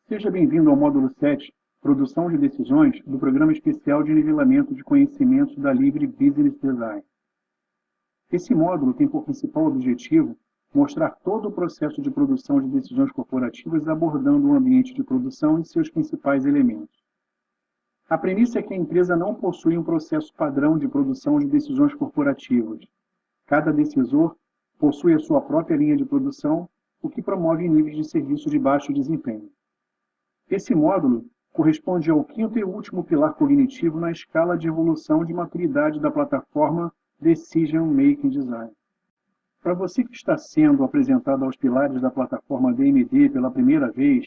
Seja bem-vindo ao módulo 7, Produção de Decisões, do Programa Especial de Nivelamento de Conhecimentos da Livre Business Design. Esse módulo tem por principal objetivo mostrar todo o processo de produção de decisões corporativas abordando o ambiente de produção e seus principais elementos. A premissa é que a empresa não possui um processo padrão de produção de decisões corporativas. Cada decisor possui a sua própria linha de produção, o que promove níveis de serviço de baixo desempenho. Esse módulo corresponde ao quinto e último pilar cognitivo na escala de evolução de maturidade da plataforma Decision Making Design. Para você que está sendo apresentado aos pilares da plataforma DMD pela primeira vez,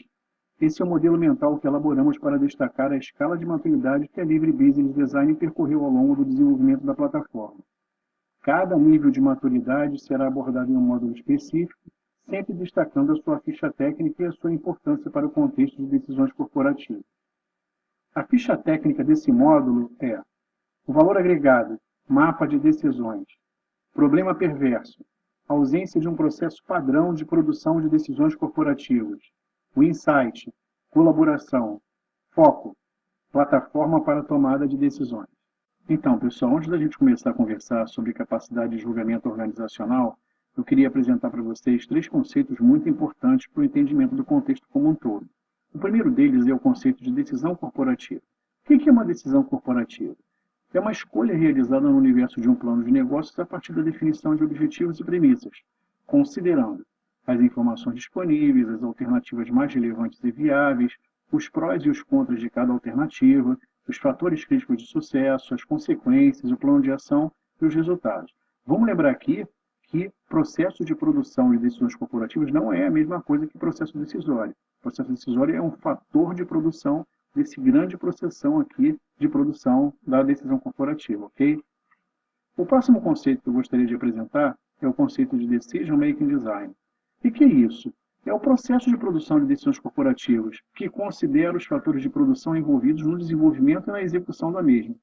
esse é o modelo mental que elaboramos para destacar a escala de maturidade que a Livre Business Design percorreu ao longo do desenvolvimento da plataforma. Cada nível de maturidade será abordado em um módulo específico, sempre destacando a sua ficha técnica e a sua importância para o contexto de decisões corporativas. A ficha técnica desse módulo é o valor agregado, mapa de decisões, problema perverso, ausência de um processo padrão de produção de decisões corporativas, o insight, colaboração, foco, plataforma para tomada de decisões. Então, pessoal, antes da gente começar a conversar sobre capacidade de julgamento organizacional, eu queria apresentar para vocês 3 conceitos muito importantes para o entendimento do contexto como um todo. O primeiro deles é o conceito de decisão corporativa. O que é uma decisão corporativa? É uma escolha realizada no universo de um plano de negócios a partir da definição de objetivos e premissas, considerando as informações disponíveis, as alternativas mais relevantes e viáveis, os prós e os contras de cada alternativa, os fatores críticos de sucesso, as consequências, o plano de ação e os resultados. Vamos lembrar aqui que processo de produção de decisões corporativas não é a mesma coisa que processo decisório. O processo decisório é um fator de produção desse grande processão aqui de produção da decisão corporativa, ok? O próximo conceito que eu gostaria de apresentar é o conceito de Decision Making Design. O que é isso? É o processo de produção de decisões corporativas que considera os fatores de produção envolvidos no desenvolvimento e na execução da mesma.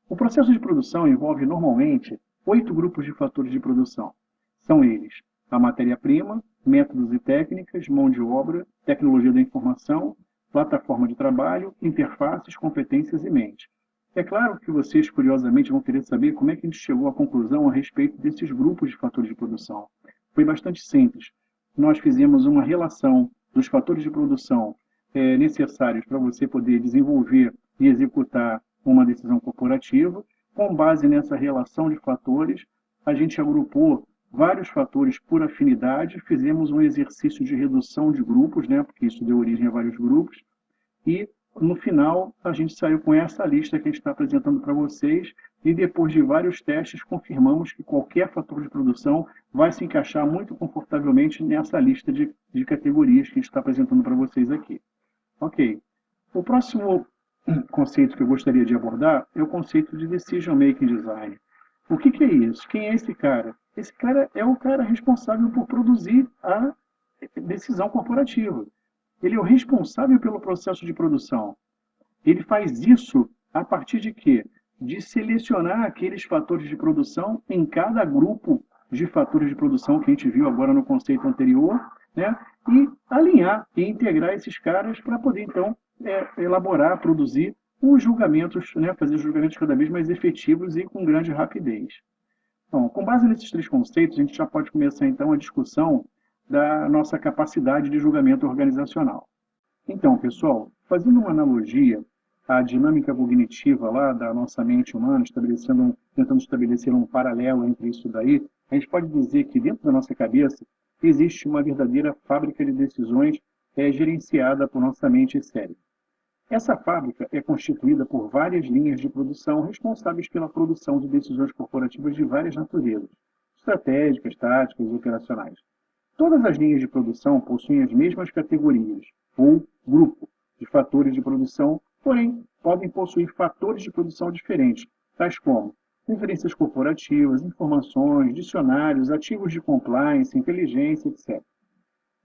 O processo de produção envolve normalmente 8 grupos de fatores de produção. São eles: a matéria-prima, métodos e técnicas, mão de obra, tecnologia da informação, plataforma de trabalho, interfaces, competências e mente. É claro que vocês, curiosamente, vão querer saber como é que a gente chegou à conclusão a respeito desses grupos de fatores de produção. Foi bastante simples. Nós fizemos uma relação dos fatores de produção necessários para você poder desenvolver e executar uma decisão corporativa. Com base nessa relação de fatores, a gente agrupou vários fatores por afinidade, fizemos um exercício de redução de grupos, porque isso deu origem a vários grupos, e no final a gente saiu com essa lista que a gente está apresentando para vocês, e depois de vários testes confirmamos que qualquer fator de produção vai se encaixar muito confortavelmente nessa lista de categorias que a gente está apresentando para vocês aqui. Ok. O próximo conceito que eu gostaria de abordar é o conceito de Decision Making Design. O que é isso? Quem é esse cara? Esse cara é o cara responsável por produzir a decisão corporativa. Ele é o responsável pelo processo de produção. Ele faz isso a partir de quê? De selecionar aqueles fatores de produção em cada grupo de fatores de produção que a gente viu agora no conceito anterior, e alinhar e integrar esses caras para poder, então, elaborar, produzir os julgamentos, fazer julgamentos cada vez mais efetivos e com grande rapidez. Então, com base nesses 3 conceitos, a gente já pode começar, então, a discussão da nossa capacidade de julgamento organizacional. Então, pessoal, fazendo uma analogia à dinâmica cognitiva lá da nossa mente humana, tentando estabelecer um paralelo entre isso daí, a gente pode dizer que dentro da nossa cabeça existe uma verdadeira fábrica de decisões gerenciada por nossa mente e cérebro. Essa fábrica é constituída por várias linhas de produção responsáveis pela produção de decisões corporativas de várias naturezas, estratégicas, táticas e operacionais. Todas as linhas de produção possuem as mesmas categorias, ou grupo, de fatores de produção, porém podem possuir fatores de produção diferentes, tais como referências corporativas, informações, dicionários, ativos de compliance, inteligência, etc.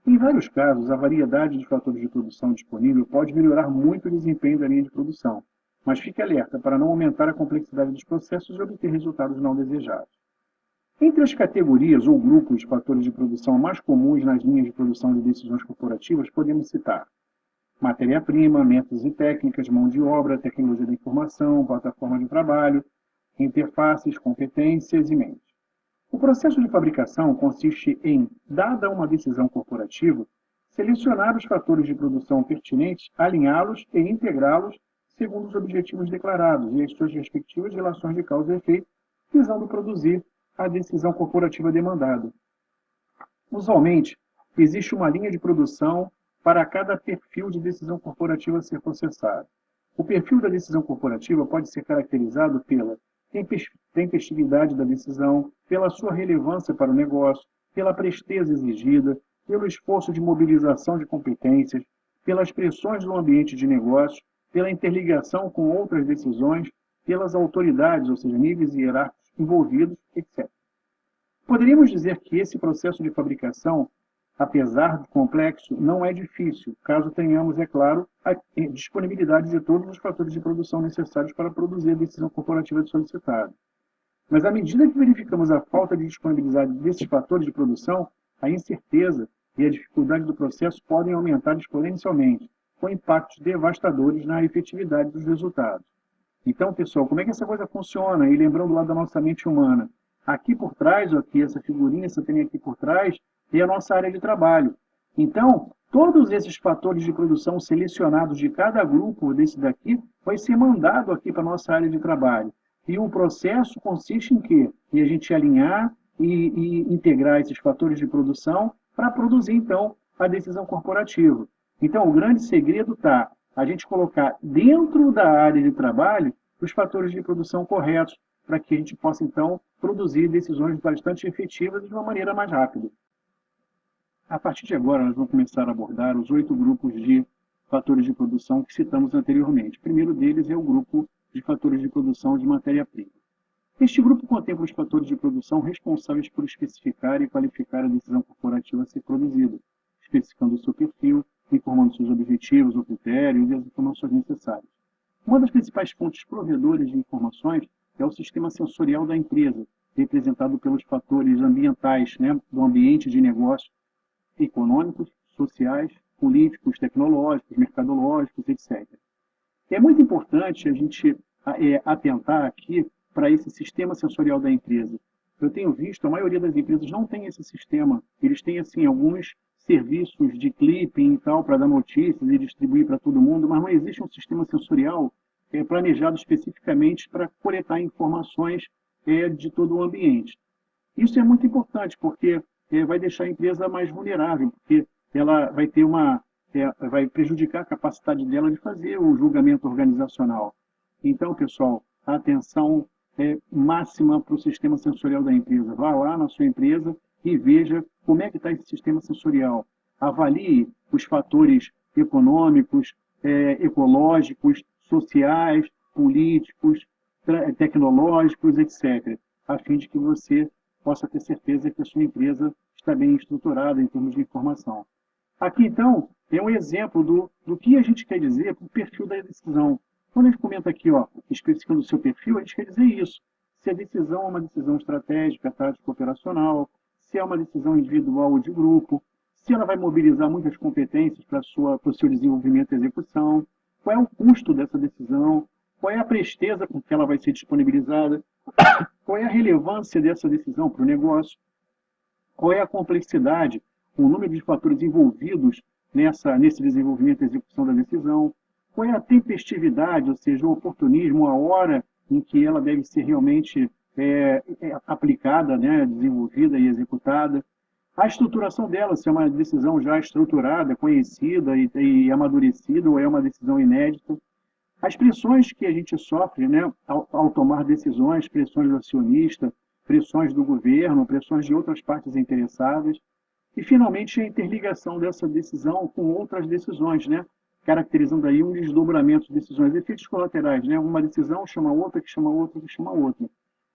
Em vários casos, a variedade de fatores de produção disponível pode melhorar muito o desempenho da linha de produção, mas fique alerta para não aumentar a complexidade dos processos e obter resultados não desejados. Entre as categorias ou grupos de fatores de produção mais comuns nas linhas de produção de decisões corporativas, podemos citar matéria-prima, métodos e técnicas, mão de obra, tecnologia da informação, plataforma de trabalho, interfaces, competências e meios. O processo de fabricação consiste em, dada uma decisão corporativa, selecionar os fatores de produção pertinentes, alinhá-los e integrá-los segundo os objetivos declarados e as suas respectivas relações de causa e efeito, visando produzir a decisão corporativa demandada. Usualmente, existe uma linha de produção para cada perfil de decisão corporativa a ser processado. O perfil da decisão corporativa pode ser caracterizado pela tempestividade da decisão, pela sua relevância para o negócio, pela presteza exigida, pelo esforço de mobilização de competências, pelas pressões do ambiente de negócio, pela interligação com outras decisões, pelas autoridades, ou seja, níveis hierárquicos envolvidos, etc. Poderíamos dizer que esse processo de fabricação, apesar de complexo, não é difícil, caso tenhamos, é claro, a disponibilidade de todos os fatores de produção necessários para produzir a decisão corporativa solicitada. Mas à medida que verificamos a falta de disponibilidade desses fatores de produção, a incerteza e a dificuldade do processo podem aumentar exponencialmente, com impactos devastadores na efetividade dos resultados. Então, pessoal, como é que essa coisa funciona? E lembrando lá da nossa mente humana, aqui por trás, aqui, essa figurinha, essa telinha aqui por trás, é a nossa área de trabalho. Então, todos esses fatores de produção selecionados de cada grupo desse daqui vai ser mandado aqui para a nossa área de trabalho. E o processo consiste em quê? Em a gente alinhar e integrar esses fatores de produção para produzir, então, a decisão corporativa. Então, o grande segredo está a gente colocar dentro da área de trabalho os fatores de produção corretos, para que a gente possa, então, produzir decisões bastante efetivas de uma maneira mais rápida. A partir de agora, nós vamos começar a abordar os 8 grupos de fatores de produção que citamos anteriormente. O primeiro deles é o grupo de fatores de produção de matéria-prima. Este grupo contempla os fatores de produção responsáveis por especificar e qualificar a decisão corporativa a ser produzida, especificando o seu perfil, informando seus objetivos ou critérios e as informações necessárias. Uma das principais fontes provedoras de informações é o sistema sensorial da empresa, representado pelos fatores ambientais, do ambiente de negócio, econômicos, sociais, políticos, tecnológicos, mercadológicos, etc. É muito importante a gente atentar aqui para esse sistema sensorial da empresa. Eu tenho visto, a maioria das empresas não tem esse sistema. Eles têm, assim, alguns serviços de clipping e tal, para dar notícias e distribuir para todo mundo, mas não existe um sistema sensorial planejado especificamente para coletar informações de todo o ambiente. Isso é muito importante, porque vai deixar a empresa mais vulnerável, porque ela vai ter vai prejudicar a capacidade dela de fazer o julgamento organizacional. Então, pessoal, a atenção máxima para o sistema sensorial da empresa. Vá lá na sua empresa e veja como é que está esse sistema sensorial. Avalie os fatores econômicos, ecológicos, sociais, políticos, tecnológicos, etc., a fim de que você possa ter certeza que a sua empresa está bem estruturada em termos de informação. Aqui, então, é um exemplo do que a gente quer dizer para o perfil da decisão. Quando a gente comenta aqui, especificando o seu perfil, a gente quer dizer isso. Se a decisão é uma decisão estratégica, tática, operacional, se é uma decisão individual ou de grupo, se ela vai mobilizar muitas competências para o seu desenvolvimento e execução, qual é o custo dessa decisão, qual é a presteza com que ela vai ser disponibilizada, qual é a relevância dessa decisão para o negócio, qual é a complexidade, o número de fatores envolvidos nesse desenvolvimento e execução da decisão, qual é a tempestividade, ou seja, o oportunismo, a hora em que ela deve ser realmente aplicada, desenvolvida e executada, a estruturação dela, se é uma decisão já estruturada, conhecida e amadurecida, ou é uma decisão inédita, as pressões que a gente sofre ao tomar decisões, pressões do acionista, pressões do governo, pressões de outras partes interessadas, e, finalmente, a interligação dessa decisão com outras decisões, caracterizando aí um desdobramento de decisões, efeitos colaterais, uma decisão chama outra, que chama outra, que chama outra.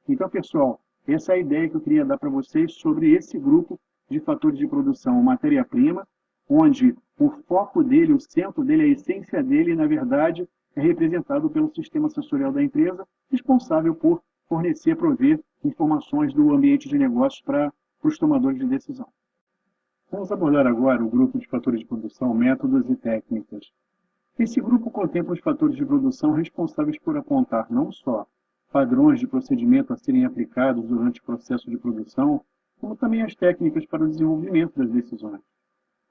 Então, pessoal, essa é a ideia que eu queria dar para vocês sobre esse grupo de fatores de produção, matéria-prima, onde o foco dele, o centro dele, a essência dele, na verdade, é representado pelo sistema sensorial da empresa, responsável por fornecer, prover informações do ambiente de negócios para os tomadores de decisão. Vamos abordar agora o grupo de fatores de produção, métodos e técnicas. Esse grupo contempla os fatores de produção responsáveis por apontar não só padrões de procedimento a serem aplicados durante o processo de produção, como também as técnicas para o desenvolvimento das decisões.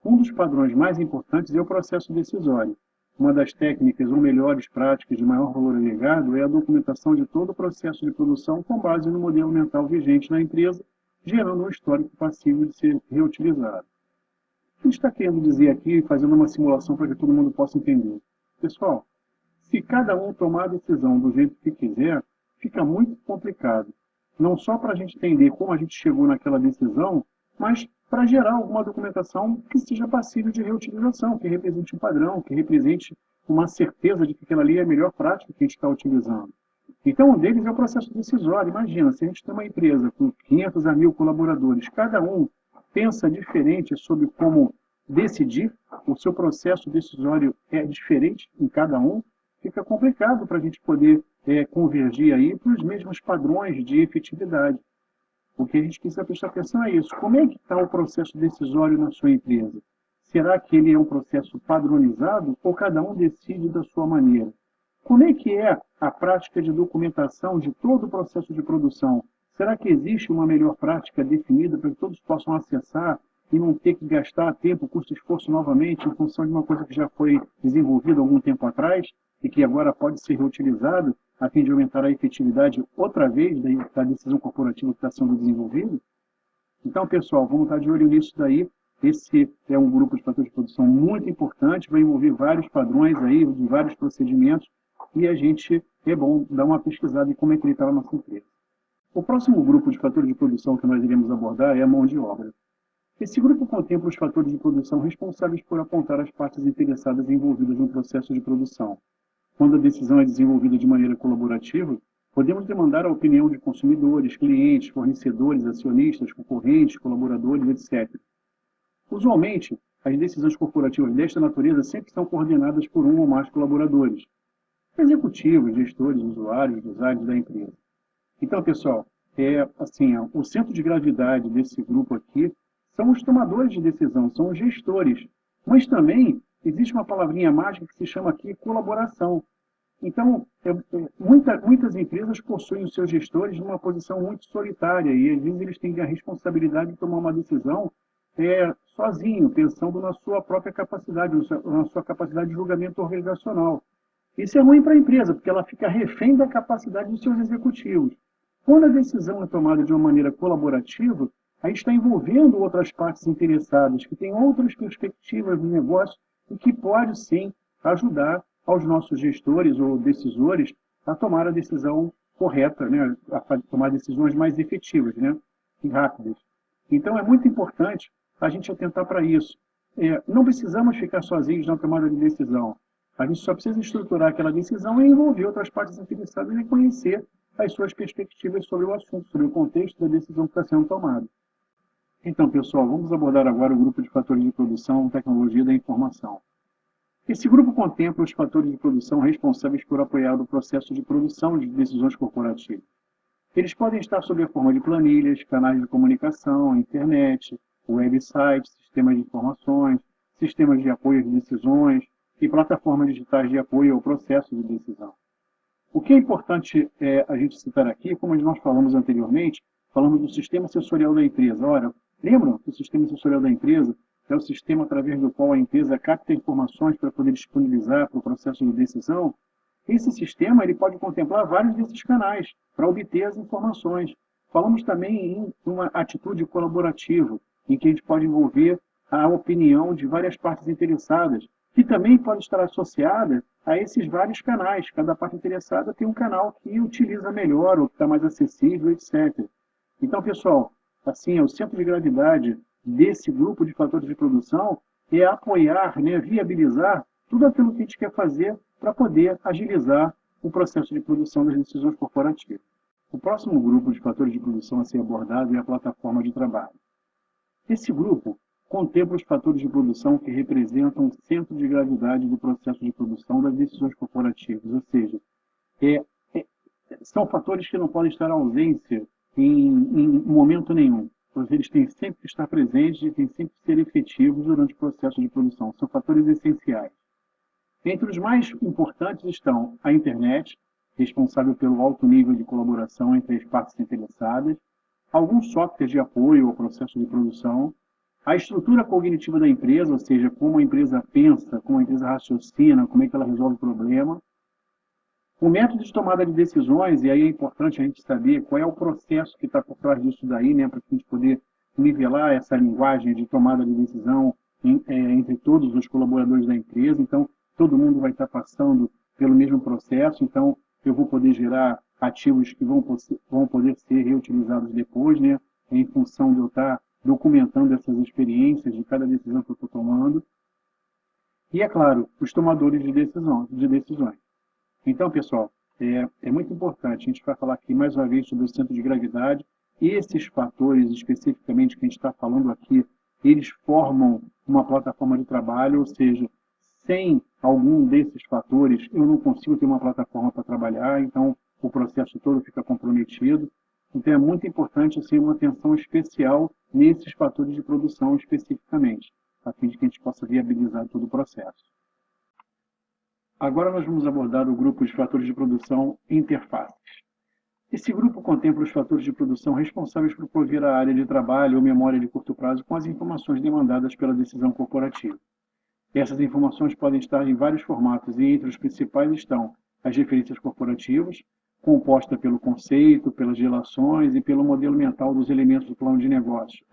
Um dos padrões mais importantes é o processo decisório. Uma das técnicas ou melhores práticas de maior valor agregado é a documentação de todo o processo de produção com base no modelo mental vigente na empresa, gerando um histórico passível de ser reutilizado. O que a gente está querendo dizer aqui, fazendo uma simulação para que todo mundo possa entender? Pessoal, se cada um tomar a decisão do jeito que quiser, fica muito complicado. Não só para a gente entender como a gente chegou naquela decisão, mas para gerar alguma documentação que seja passível de reutilização, que represente um padrão, que represente uma certeza de que aquela ali é a melhor prática que a gente está utilizando. Então, um deles é o processo decisório. Imagina, se a gente tem uma empresa com 500 a 1.000 colaboradores, cada um pensa diferente sobre como decidir, o seu processo decisório é diferente em cada um, fica complicado para a gente poder convergir aí para os mesmos padrões de efetividade. O que a gente precisa prestar atenção é isso. Como é que está o processo decisório na sua empresa? Será que ele é um processo padronizado ou cada um decide da sua maneira? Como é que é a prática de documentação de todo o processo de produção? Será que existe uma melhor prática definida para que todos possam acessar e não ter que gastar tempo, custo e esforço novamente em função de uma coisa que já foi desenvolvida algum tempo atrás e que agora pode ser reutilizado a fim de aumentar a efetividade outra vez da decisão corporativa que está sendo desenvolvida? Então, pessoal, vamos estar de olho nisso daí. Esse é um grupo de fatores de produção muito importante, vai envolver vários padrões aí, de vários procedimentos, e a gente é bom dar uma pesquisada em como é que ele está na nossa empresa. O próximo grupo de fatores de produção que nós iremos abordar é a mão de obra. Esse grupo contempla os fatores de produção responsáveis por apontar as partes interessadas envolvidas no processo de produção. Quando a decisão é desenvolvida de maneira colaborativa, podemos demandar a opinião de consumidores, clientes, fornecedores, acionistas, concorrentes, colaboradores, etc. Usualmente, as decisões corporativas desta natureza sempre são coordenadas por um ou mais colaboradores, executivos, gestores, usuários, designers da empresa. Então, pessoal, o centro de gravidade desse grupo aqui são os tomadores de decisão, são os gestores. Mas também existe uma palavrinha mágica que se chama aqui colaboração. Então, muitas empresas possuem os seus gestores numa posição muito solitária e, às vezes, eles têm a responsabilidade de tomar uma decisão sozinho, pensando na sua própria capacidade, na sua capacidade de julgamento organizacional. Isso é ruim para a empresa, porque ela fica refém da capacidade dos seus executivos. Quando a decisão é tomada de uma maneira colaborativa, aí está envolvendo outras partes interessadas, que têm outras perspectivas de negócio e que pode, sim, ajudar aos nossos gestores ou decisores a tomar a decisão correta, né? A tomar decisões mais efetivas, né? E rápidas. Então, é muito importante a gente atentar para isso. Não precisamos ficar sozinhos na tomada de decisão. A gente só precisa estruturar aquela decisão e envolver outras partes interessadas e conhecer as suas perspectivas sobre o assunto, sobre o contexto da decisão que está sendo tomada. Então, pessoal, vamos abordar agora o grupo de fatores de produção, tecnologia da informação. Esse grupo contempla os fatores de produção responsáveis por apoiar o processo de produção de decisões corporativas. Eles podem estar sob a forma de planilhas, canais de comunicação, internet, websites, sistemas de informações, sistemas de apoio às decisões e plataformas digitais de apoio ao processo de decisão. O que é importante a gente citar aqui, como nós falamos anteriormente, falamos do sistema sensorial da empresa. Ora, lembram que o sistema sensorial da empresa é o sistema através do qual a empresa capta informações para poder disponibilizar para o processo de decisão? Esse sistema ele pode contemplar vários desses canais para obter as informações. Falamos também em uma atitude colaborativa, em que a gente pode envolver a opinião de várias partes interessadas, que também pode estar associada a esses vários canais. Cada parte interessada tem um canal que utiliza melhor, ou que está mais acessível, etc. Então, pessoal, assim, o centro de gravidade desse grupo de fatores de produção é apoiar, né, viabilizar tudo aquilo que a gente quer fazer para poder agilizar o processo de produção das decisões corporativas. O próximo grupo de fatores de produção a ser abordado é a plataforma de trabalho. Esse grupo contempla os fatores de produção que representam o centro de gravidade do processo de produção das decisões corporativas, ou seja, são fatores que não podem estar ausência em momento nenhum, pois eles têm sempre que estar presentes e têm sempre que ser efetivos durante o processo de produção. São fatores essenciais. Entre os mais importantes estão a internet, responsável pelo alto nível de colaboração entre as partes interessadas, alguns softwares de apoio ao processo de produção, a estrutura cognitiva da empresa, ou seja, como a empresa pensa, como a empresa raciocina, como é que ela resolve o problema, o método de tomada de decisões, e aí é importante a gente saber qual é o processo que está por trás disso daí, né, para a gente poder nivelar essa linguagem de tomada de decisão entre todos os colaboradores da empresa. Então, todo mundo vai estar passando pelo mesmo processo, então eu vou poder gerar ativos que vão poder ser reutilizados depois, né, em função de eu estar documentando essas experiências de cada decisão que eu estou tomando. E, é claro, os tomadores de decisões. Então, pessoal, é muito importante. A gente vai falar aqui mais uma vez sobre o centro de gravidade. Esses fatores, especificamente, que a gente está falando aqui, eles formam uma plataforma de trabalho, ou seja, sem algum desses fatores, eu não consigo ter uma plataforma para trabalhar, então o processo todo fica comprometido. Então, é muito importante assim, uma atenção especial nesses fatores de produção especificamente, a fim de que a gente possa viabilizar todo o processo. Agora nós vamos abordar o grupo de fatores de produção interfaces. Esse grupo contempla os fatores de produção responsáveis por prover a área de trabalho ou memória de curto prazo com as informações demandadas pela decisão corporativa. Essas informações podem estar em vários formatos e entre os principais estão as referências corporativas, composta pelo conceito, pelas relações e pelo modelo mental dos elementos do plano de negócio.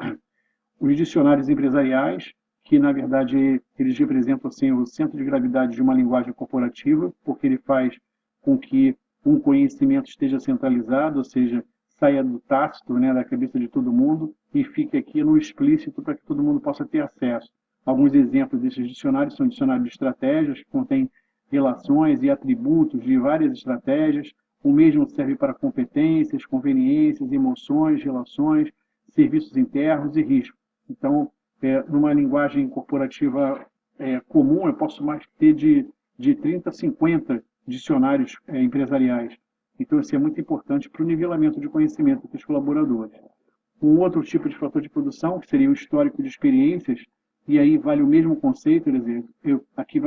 Os dicionários empresariais, que na verdade eles representam assim, o centro de gravidade de uma linguagem corporativa, porque ele faz com que um conhecimento esteja centralizado, ou seja, saia do tácito, né, da cabeça de todo mundo e fique aqui no explícito para que todo mundo possa ter acesso. Alguns exemplos desses dicionários são dicionários de estratégias, que contém relações e atributos de várias estratégias. O mesmo serve para competências, conveniências, emoções, relações, serviços internos e risco. Então, numa linguagem corporativa comum, eu posso mais ter de 30 a 50 dicionários empresariais. Então, isso é muito importante para o nivelamento de conhecimento dos colaboradores. Um outro tipo de fator de produção, que seria o histórico de experiências, e aí vale o mesmo conceito, quer dizer, aqui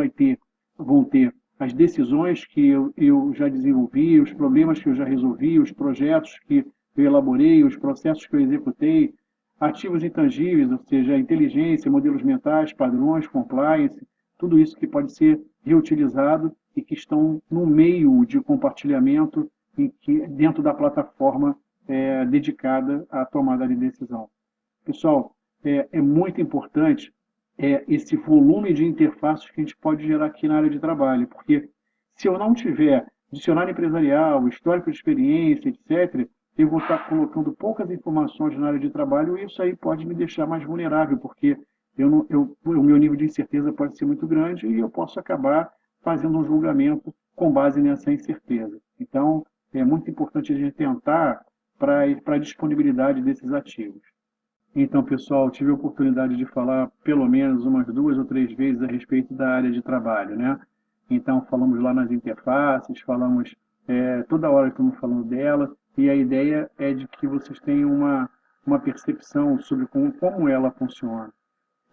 vão ter as decisões que eu já desenvolvi, os problemas que eu já resolvi, os projetos que eu elaborei, os processos que eu executei, ativos intangíveis, ou seja, inteligência, modelos mentais, padrões, compliance, tudo isso que pode ser reutilizado e que estão no meio de compartilhamento e que dentro da plataforma dedicada à tomada de decisão. Pessoal, é muito importante esse volume de interfaces que a gente pode gerar aqui na área de trabalho, porque se eu não tiver dicionário empresarial, histórico de experiência, etc., eu vou estar colocando poucas informações na área de trabalho e isso aí pode me deixar mais vulnerável, porque o meu nível de incerteza pode ser muito grande e eu posso acabar fazendo um julgamento com base nessa incerteza. Então, é muito importante a gente tentar para a disponibilidade desses ativos. Então, pessoal, tive a oportunidade de falar pelo menos umas 2 ou 3 vezes a respeito da área de trabalho, né? Então, falamos lá nas interfaces, falamos, toda hora estamos falando dela, e a ideia é de que vocês tenham uma percepção sobre como ela funciona.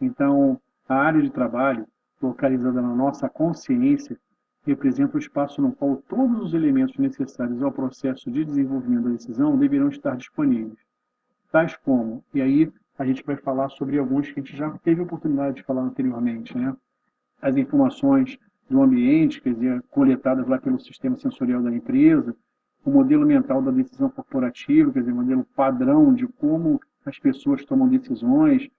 Então, a área de trabalho, localizada na nossa consciência, representa o espaço no qual todos os elementos necessários ao processo de desenvolvimento da decisão deverão estar disponíveis. Tais como, e aí a gente vai falar sobre alguns que a gente já teve a oportunidade de falar anteriormente, né? As informações do ambiente, quer dizer, coletadas lá pelo sistema sensorial da empresa, o modelo mental da decisão corporativa, quer dizer, o modelo padrão de como as pessoas tomam decisões,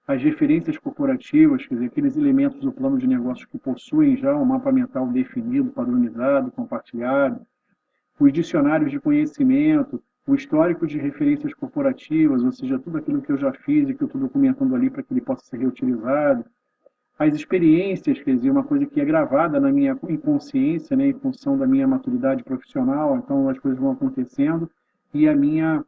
as referências corporativas, quer dizer, aqueles elementos do plano de negócio que possuem já um mapa mental definido, padronizado, compartilhado, os dicionários de conhecimento, o histórico de referências corporativas, ou seja, tudo aquilo que eu já fiz e que eu estou documentando ali para que ele possa ser reutilizado, as experiências, quer dizer, uma coisa que é gravada na minha inconsciência, né, em função da minha maturidade profissional, então as coisas vão acontecendo, e a minha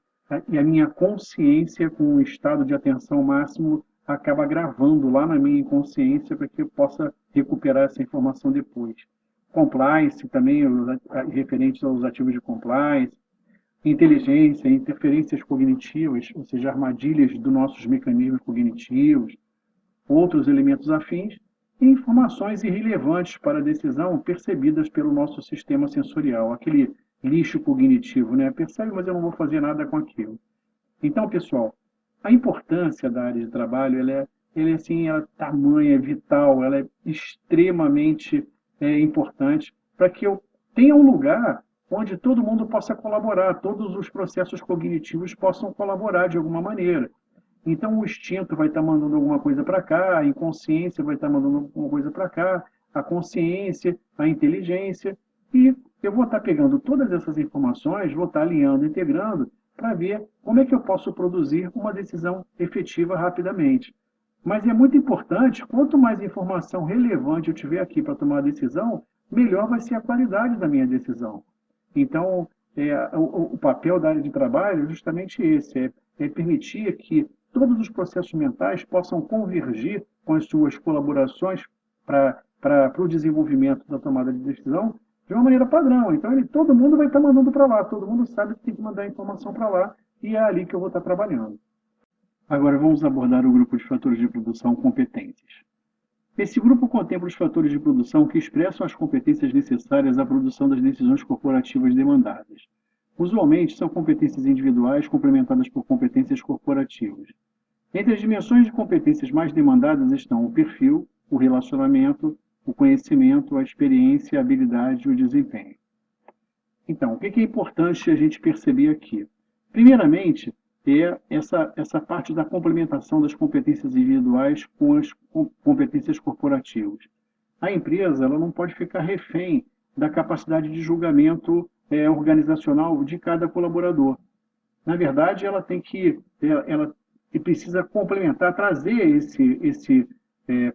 consciência, com um estado de atenção máximo, acaba gravando lá na minha inconsciência para que eu possa recuperar essa informação depois. Compliance também, referentes aos ativos de compliance, inteligência, interferências cognitivas, ou seja, armadilhas dos nossos mecanismos cognitivos, outros elementos afins, e informações irrelevantes para a decisão percebidas pelo nosso sistema sensorial, aquele lixo cognitivo, né? Percebe, mas eu não vou fazer nada com aquilo. Então, pessoal, a importância da área de trabalho, ela é assim, ela é tamanha, é vital, ela é extremamente importante para que eu tenha um lugar onde todo mundo possa colaborar, todos os processos cognitivos possam colaborar de alguma maneira. Então, o instinto vai estar mandando alguma coisa para cá, a inconsciência vai estar mandando alguma coisa para cá, a consciência, a inteligência, e eu vou estar pegando todas essas informações, vou estar alinhando, integrando, para ver como é que eu posso produzir uma decisão efetiva rapidamente. Mas é muito importante, quanto mais informação relevante eu tiver aqui para tomar a decisão, melhor vai ser a qualidade da minha decisão. Então, o papel da área de trabalho é justamente esse, é permitir que todos os processos mentais possam convergir com as suas colaborações para o desenvolvimento da tomada de decisão de uma maneira padrão. Então, todo mundo vai estar mandando para lá, todo mundo sabe que tem que mandar informação para lá, e é ali que eu vou estar trabalhando. Agora vamos abordar o grupo de fatores de produção competências. Esse grupo contempla os fatores de produção que expressam as competências necessárias à produção das decisões corporativas demandadas. Usualmente, são competências individuais complementadas por competências corporativas. Entre as dimensões de competências mais demandadas estão o perfil, o relacionamento, o conhecimento, a experiência, a habilidade e o desempenho. Então, o que é importante a gente perceber aqui? Primeiramente, é essa parte da complementação das competências individuais com as competências corporativas. A empresa ela não pode ficar refém da capacidade de julgamento organizacional de cada colaborador. Na verdade, ela tem que, ela precisa complementar, trazer esse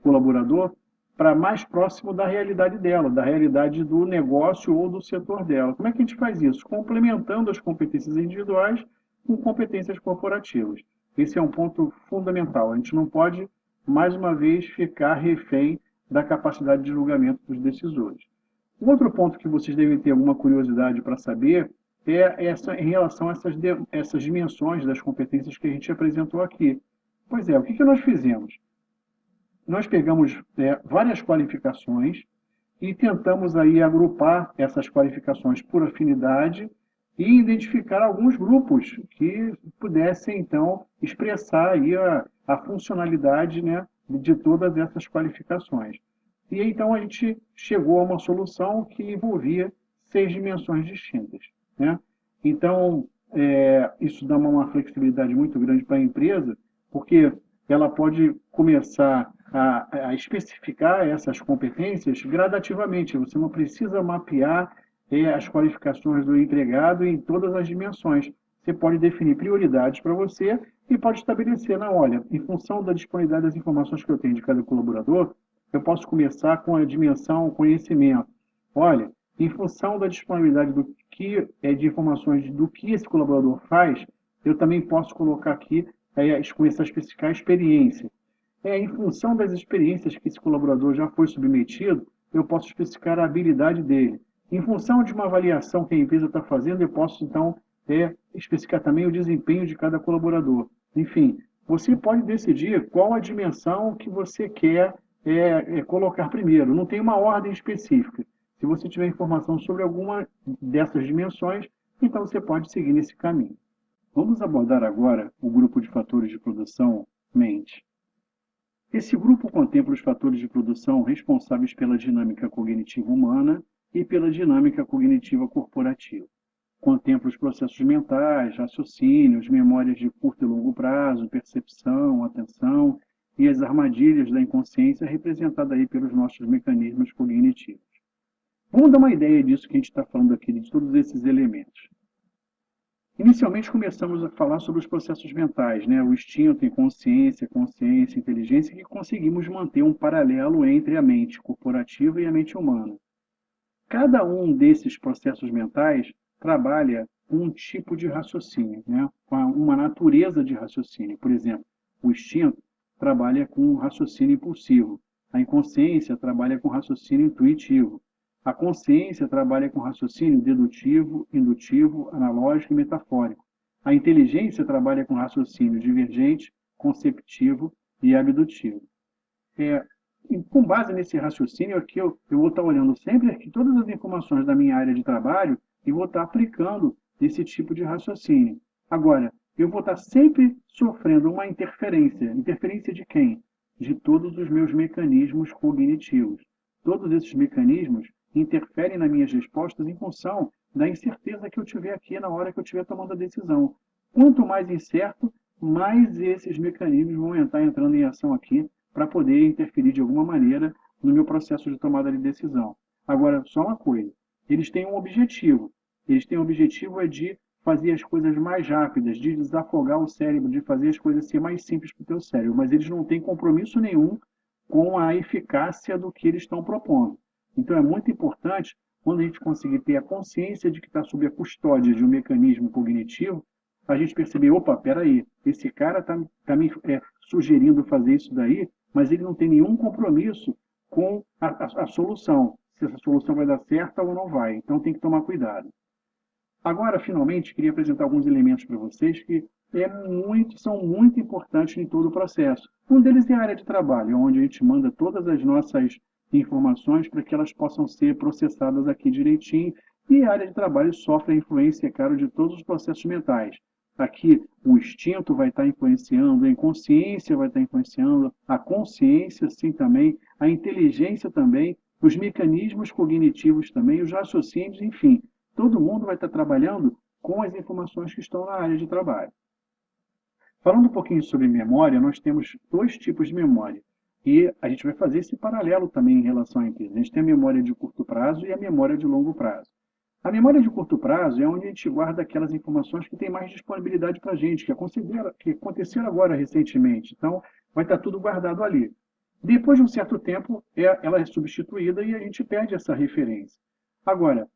colaborador para mais próximo da realidade dela, da realidade do negócio ou do setor dela. Como é que a gente faz isso? Complementando as competências individuais com competências corporativas. Esse é um ponto fundamental. A gente não pode, mais uma vez, ficar refém da capacidade de julgamento dos decisores. Um outro ponto que vocês devem ter alguma curiosidade para saber em relação a essas dimensões das competências que a gente apresentou aqui. Pois é, o que nós fizemos? Nós pegamos várias qualificações e tentamos aí agrupar essas qualificações por afinidade e identificar alguns grupos que pudessem, então, expressar aí a funcionalidade, né, de todas essas qualificações. E então a gente chegou a uma solução que envolvia 6 dimensões distintas, né? Então, isso dá uma flexibilidade muito grande para a empresa, porque ela pode começar a especificar essas competências gradativamente. Você não precisa mapear as qualificações do empregado em todas as dimensões. Você pode definir prioridades para você e pode estabelecer, olha, em função da disponibilidade das informações que eu tenho de cada colaborador, eu posso começar com a dimensão conhecimento. Olha, em função da disponibilidade de informações do que esse colaborador faz, eu também posso colocar aqui, começar a especificar a experiência. Em função das experiências que esse colaborador já foi submetido, eu posso especificar a habilidade dele. Em função de uma avaliação que a empresa está fazendo, eu posso, então, especificar também o desempenho de cada colaborador. Enfim, você pode decidir qual a dimensão que você quer colocar primeiro. Não tem uma ordem específica. Se você tiver informação sobre alguma dessas dimensões, então você pode seguir nesse caminho. Vamos abordar agora o grupo de fatores de produção mente. Esse grupo contempla os fatores de produção responsáveis pela dinâmica cognitiva humana e pela dinâmica cognitiva corporativa. Contempla os processos mentais, raciocínios, memórias de curto e longo prazo, percepção, atenção e as armadilhas da inconsciência representadas aí pelos nossos mecanismos cognitivos. Vamos dar uma ideia disso que a gente está falando aqui, de todos esses elementos. Inicialmente começamos a falar sobre os processos mentais, né? O instinto, a consciência, inteligência, que conseguimos manter um paralelo entre a mente corporativa e a mente humana. Cada um desses processos mentais trabalha com um tipo de raciocínio, né? Com uma natureza de raciocínio. Por exemplo, o instinto trabalha com raciocínio impulsivo, a inconsciência trabalha com raciocínio intuitivo, a consciência trabalha com raciocínio dedutivo, indutivo, analógico e metafórico. A inteligência trabalha com raciocínio divergente, conceptivo e abdutivo. com base nesse raciocínio aqui, eu vou estar olhando sempre aqui todas as informações da minha área de trabalho e vou estar aplicando esse tipo de raciocínio. Agora, eu vou estar sempre sofrendo uma interferência. Interferência de quem? De todos os meus mecanismos cognitivos. Todos esses mecanismos interferem nas minhas respostas em função da incerteza que eu tiver aqui na hora que eu estiver tomando a decisão. Quanto mais incerto, mais esses mecanismos vão estar entrando em ação aqui para poder interferir de alguma maneira no meu processo de tomada de decisão. Agora, só uma coisa, eles têm um objetivo. Eles têm o objetivo de fazer as coisas mais rápidas, de desafogar o cérebro, de fazer as coisas ser mais simples para o teu cérebro, mas eles não têm compromisso nenhum com a eficácia do que eles estão propondo. Então é muito importante, quando a gente conseguir ter a consciência de que está sob a custódia de um mecanismo cognitivo, a gente perceber, opa, peraí, esse cara está me sugerindo fazer isso daí, mas ele não tem nenhum compromisso com a solução, se essa solução vai dar certo ou não vai. Então tem que tomar cuidado. Agora, finalmente, queria apresentar alguns elementos para vocês que são muito importantes em todo o processo. Um deles é a área de trabalho, onde a gente manda todas as nossas informações para que elas possam ser processadas aqui direitinho. E a área de trabalho sofre a influência, é claro, de todos os processos mentais. Aqui o instinto vai estar influenciando, a inconsciência vai estar influenciando, a consciência sim também, a inteligência também, os mecanismos cognitivos também, os raciocínios, enfim. Todo mundo vai estar trabalhando com as informações que estão na área de trabalho. Falando um pouquinho sobre memória, nós temos dois tipos de memória. E a gente vai fazer esse paralelo também em relação à empresa. A gente tem a memória de curto prazo e a memória de longo prazo. A memória de curto prazo é onde a gente guarda aquelas informações que têm mais disponibilidade para a gente, que aconteceram agora recentemente. Então, vai estar tudo guardado ali. Depois de um certo tempo, ela é substituída e a gente perde essa referência. Agora,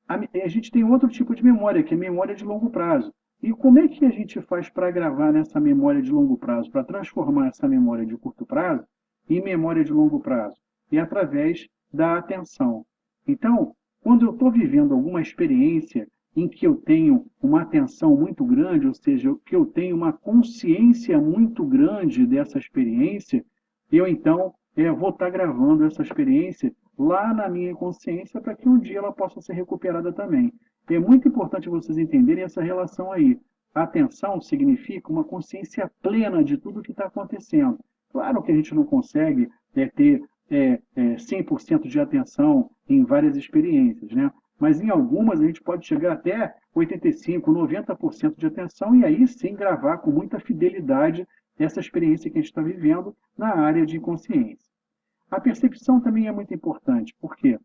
a gente tem outro tipo de memória, que é a memória de longo prazo. E como é que a gente faz para gravar nessa memória de longo prazo, para transformar essa memória de curto prazo em memória de longo prazo? É através da atenção. Então, quando eu estou vivendo alguma experiência em que eu tenho uma atenção muito grande, ou seja, que eu tenho uma consciência muito grande dessa experiência, eu então vou estar gravando essa experiência lá na minha consciência para que um dia ela possa ser recuperada também. É muito importante vocês entenderem essa relação aí. A atenção significa uma consciência plena de tudo o que está acontecendo. Claro que a gente não consegue ter 100% de atenção em várias experiências, né? Mas em algumas a gente pode chegar até 85%, 90% de atenção e aí sim gravar com muita fidelidade essa experiência que a gente está vivendo na área de consciência. A percepção também é muito importante, porque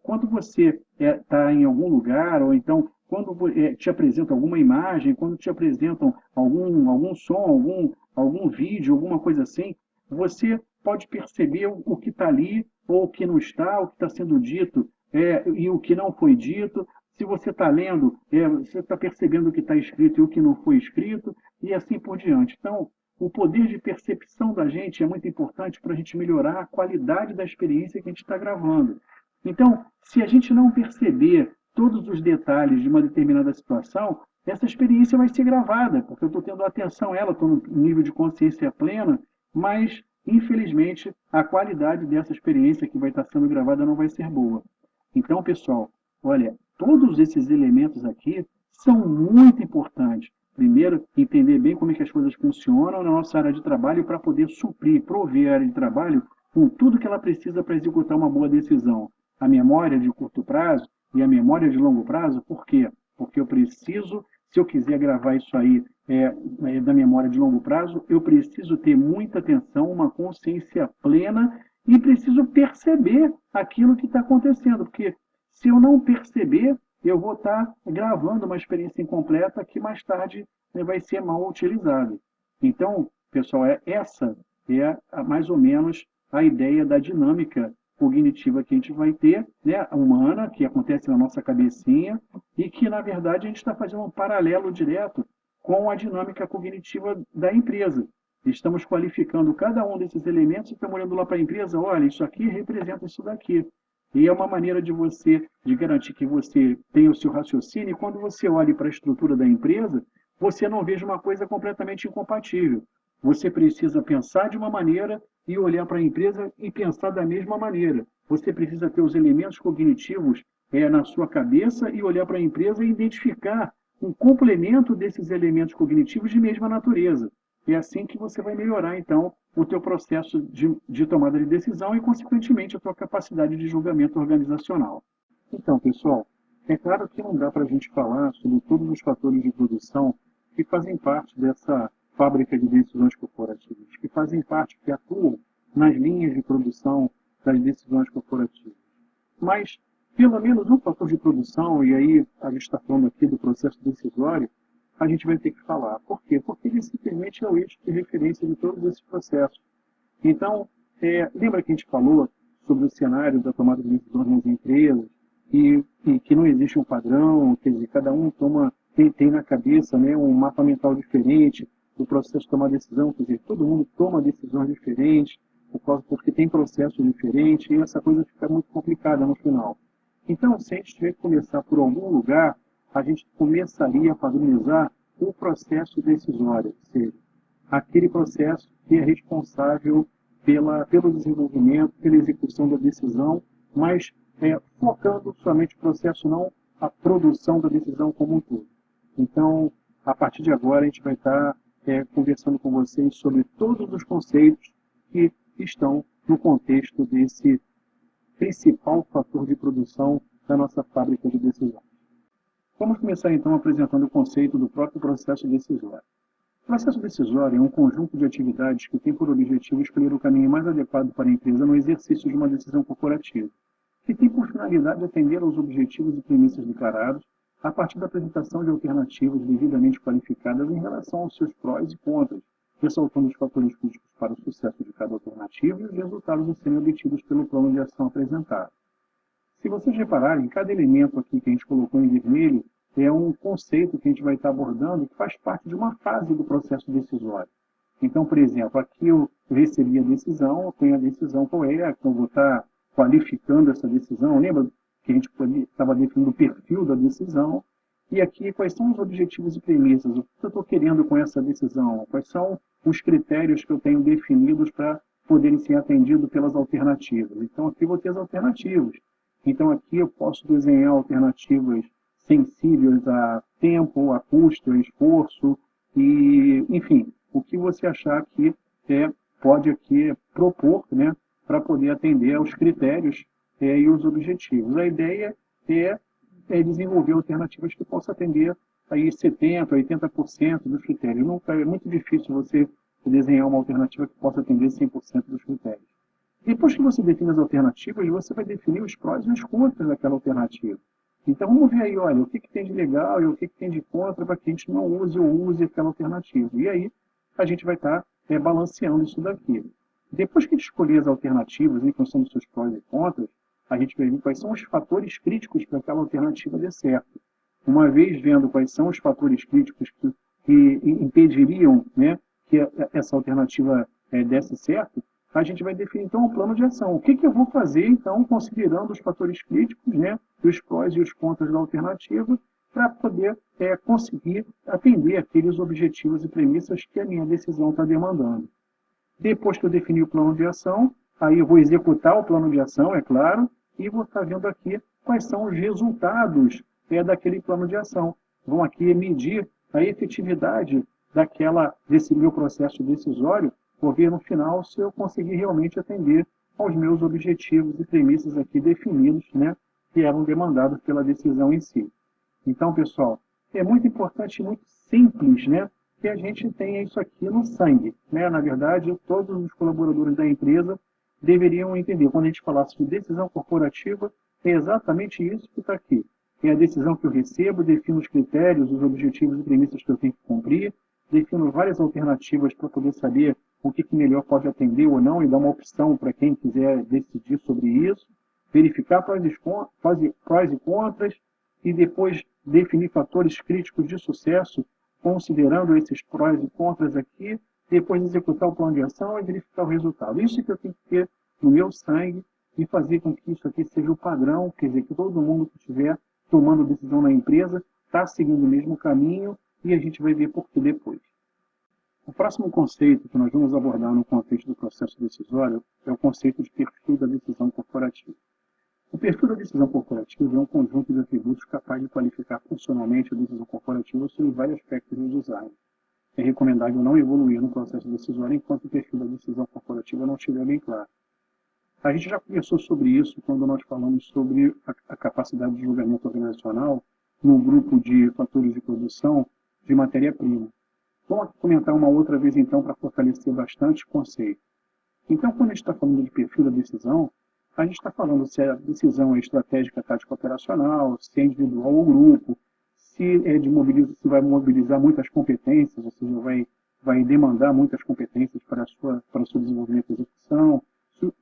quando você está em algum lugar, ou então quando te apresentam alguma imagem, quando te apresentam algum som, algum vídeo, alguma coisa assim, você pode perceber o que está ali, ou o que não está, o que está sendo dito e o que não foi dito. Se você está lendo, você está percebendo o que está escrito e o que não foi escrito, e assim por diante. Então, o poder de percepção da gente é muito importante para a gente melhorar a qualidade da experiência que a gente está gravando. Então, se a gente não perceber todos os detalhes de uma determinada situação, essa experiência vai ser gravada, porque eu estou tendo atenção a ela, estou no nível de consciência plena, mas, infelizmente, a qualidade dessa experiência que vai estar sendo gravada não vai ser boa. Então, pessoal, olha, todos esses elementos aqui são muito importantes. Primeiro, entender bem como é que as coisas funcionam na nossa área de trabalho para poder suprir, prover a área de trabalho com tudo que ela precisa para executar uma boa decisão. A memória de curto prazo e a memória de longo prazo, por quê? Porque eu preciso, se eu quiser gravar isso aí da memória de longo prazo, eu preciso ter muita atenção, uma consciência plena e preciso perceber aquilo que está acontecendo, porque se eu não perceber, eu vou estar gravando uma experiência incompleta que mais tarde vai ser mal utilizada. Então, pessoal, essa é mais ou menos a ideia da dinâmica cognitiva que a gente vai ter, né, humana, que acontece na nossa cabecinha, e que, na verdade, a gente está fazendo um paralelo direto com a dinâmica cognitiva da empresa. Estamos qualificando cada um desses elementos e estamos olhando lá para a empresa, olha, isso aqui representa isso daqui. E é uma maneira de garantir que você tenha o seu raciocínio, e quando você olhe para a estrutura da empresa, você não veja uma coisa completamente incompatível. Você precisa pensar de uma maneira e olhar para a empresa e pensar da mesma maneira. Você precisa ter os elementos cognitivos na sua cabeça e olhar para a empresa e identificar um complemento desses elementos cognitivos de mesma natureza. É assim que você vai melhorar, então, o teu processo de tomada de decisão e, consequentemente, a tua capacidade de julgamento organizacional. Então, pessoal, é claro que não dá para a gente falar sobre todos os fatores de produção que fazem parte dessa fábrica de decisões corporativas, que fazem parte, que atuam nas linhas de produção das decisões corporativas. Mas, pelo menos um fator de produção, e aí a gente está falando aqui do processo decisório, a gente vai ter que falar. Por quê? Porque ele simplesmente é o eixo de referência de todos esses processos. Então, lembra que a gente falou sobre o cenário da tomada de decisões nas empresas e que não existe um padrão, quer dizer, cada um tem na cabeça, né, um mapa mental diferente do processo de tomar decisão, quer dizer, todo mundo toma decisões diferentes, porque tem processos diferentes, e essa coisa fica muito complicada no final. Então, se a gente tiver que começar por algum lugar, a gente começaria a padronizar o processo decisório, ou seja, aquele processo que é responsável pelo desenvolvimento, pela execução da decisão, mas focando somente o processo, não a produção da decisão como um todo. Então, a partir de agora, a gente vai estar conversando com vocês sobre todos os conceitos que estão no contexto desse principal fator de produção da nossa fábrica de decisões. Vamos começar então apresentando o conceito do próprio processo decisório. O processo decisório é um conjunto de atividades que tem por objetivo escolher o caminho mais adequado para a empresa no exercício de uma decisão corporativa, que tem por finalidade atender aos objetivos e premissas declarados a partir da apresentação de alternativas devidamente qualificadas em relação aos seus prós e contras, ressaltando os fatores críticos para o sucesso de cada alternativa e os resultados a serem obtidos pelo plano de ação apresentado. Se vocês repararem, cada elemento aqui que a gente colocou em vermelho é um conceito que a gente vai estar abordando que faz parte de uma fase do processo decisório. Então, por exemplo, aqui eu recebi a decisão, eu tenho a decisão qual é, então eu vou estar qualificando essa decisão. Lembra que a gente estava definindo o perfil da decisão? E aqui, quais são os objetivos e premissas? O que eu estou querendo com essa decisão? Quais são os critérios que eu tenho definidos para poderem ser atendidos pelas alternativas? Então, aqui eu vou ter as alternativas. Então, aqui eu posso desenhar alternativas sensíveis a tempo, a custo, a esforço, e, enfim, o que você achar que pode aqui propor, né, para poder atender aos critérios e os objetivos. A ideia é desenvolver alternativas que possam atender aí 70%, 80% dos critérios. Nunca, é muito difícil você desenhar uma alternativa que possa atender 100% dos critérios. Depois que você define as alternativas, você vai definir os prós e os contras daquela alternativa. Então, vamos ver aí, olha, o que tem de legal e o que tem de contra para que a gente não use ou use aquela alternativa. E aí, a gente vai estar balanceando isso daqui. Depois que a gente escolher as alternativas em função dos seus prós e contras, a gente vai ver quais são os fatores críticos para aquela alternativa dar certo. Uma vez vendo quais são os fatores críticos que impediriam, né, que essa alternativa desse certo, a gente vai definir, então, um plano de ação. O que eu vou fazer, então, considerando os fatores críticos, né, os prós e os contras da alternativa, para poder conseguir atender aqueles objetivos e premissas que a minha decisão está demandando. Depois que eu definir o plano de ação, aí eu vou executar o plano de ação, é claro, e vou estar vendo aqui quais são os resultados daquele plano de ação. Vão aqui medir a efetividade desse meu processo decisório, vou ver no final se eu conseguir realmente atender aos meus objetivos e premissas aqui definidos, né, que eram demandados pela decisão em si. Então, pessoal, é muito importante e muito simples, né, que a gente tenha isso aqui no sangue, né? Na verdade, todos os colaboradores da empresa deveriam entender. Quando a gente falasse de decisão corporativa, é exatamente isso que está aqui. É a decisão que eu recebo, defino os critérios, os objetivos e premissas que eu tenho que cumprir, defino várias alternativas para poder saber o que melhor pode atender ou não e dar uma opção para quem quiser decidir sobre isso, verificar prós e contras e depois definir fatores críticos de sucesso, considerando esses prós e contras aqui, depois executar o plano de ação e verificar o resultado. Isso que eu tenho que ter no meu sangue e fazer com que isso aqui seja o padrão, quer dizer, que todo mundo que estiver tomando decisão na empresa está seguindo o mesmo caminho e a gente vai ver por que depois. O próximo conceito que nós vamos abordar no contexto do processo decisório é o conceito de perfil da decisão corporativa. O perfil da decisão corporativa é um conjunto de atributos capaz de qualificar funcionalmente a decisão corporativa sob vários aspectos do design. É recomendável não evoluir no processo decisório enquanto o perfil da decisão corporativa não estiver bem claro. A gente já conversou sobre isso quando nós falamos sobre a capacidade de julgamento organizacional no grupo de fatores de produção de matéria-prima. Vamos comentar uma outra vez, então, para fortalecer bastante o conceito. Então, quando a gente está falando de perfil da decisão, a gente está falando se a decisão é estratégica, tática operacional, se é individual ou grupo, se vai mobilizar muitas competências, ou seja, vai demandar muitas competências para o seu desenvolvimento e execução,